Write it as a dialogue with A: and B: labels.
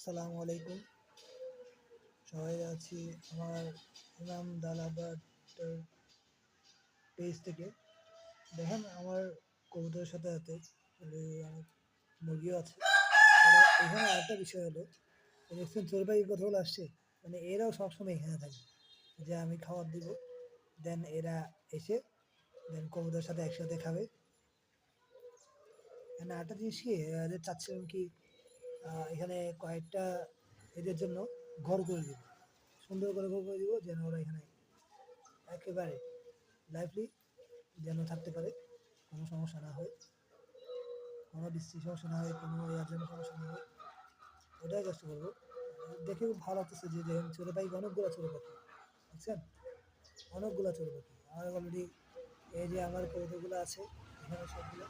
A: আসসালামু আলাইকুম। সবাই আছি আমার ইমাম দালাবাদ পেজ থেকে। দেখেন আমার কবুতরের সাথে সাথে অনেক মুরগিও আছে। এখানে আরেকটা বিষয় হলো, দেখছেন চোরবাই কথাগুলো আসছে, মানে এরাও সবসময় এখানে থাকে, যে আমি খাবার দিব, দেন এরা এসে দেন কবুতরের সাথে একসাথে খাবে। এখানে আরেকটা জিনিস কি, এদের চাচ্ছিলাম কি, এখানে কয়েকটা এদের জন্য ঘর করে দিব, সুন্দর করে ঘর করে দিব, যেন ওরা এখানে একেবারে লাইফলি যেন থাকতে পারে, কোনো সমস্যা না হয়, কোনো বৃষ্টির সমস্যা না হয়, কোনো ইয়ার জন্য সমস্যা না হয়, ওটাই চেষ্টা করবো। দেখে খুব ভালো লাগতেছে যে দেখেন ছোটো পাখি, অনেকগুলো ছোটো পাখি বুঝছেন, অনেকগুলো ছোটো পাখি আমার অলরেডি। এই যে আমার কবুতরগুলো আছে এখানে সবগুলো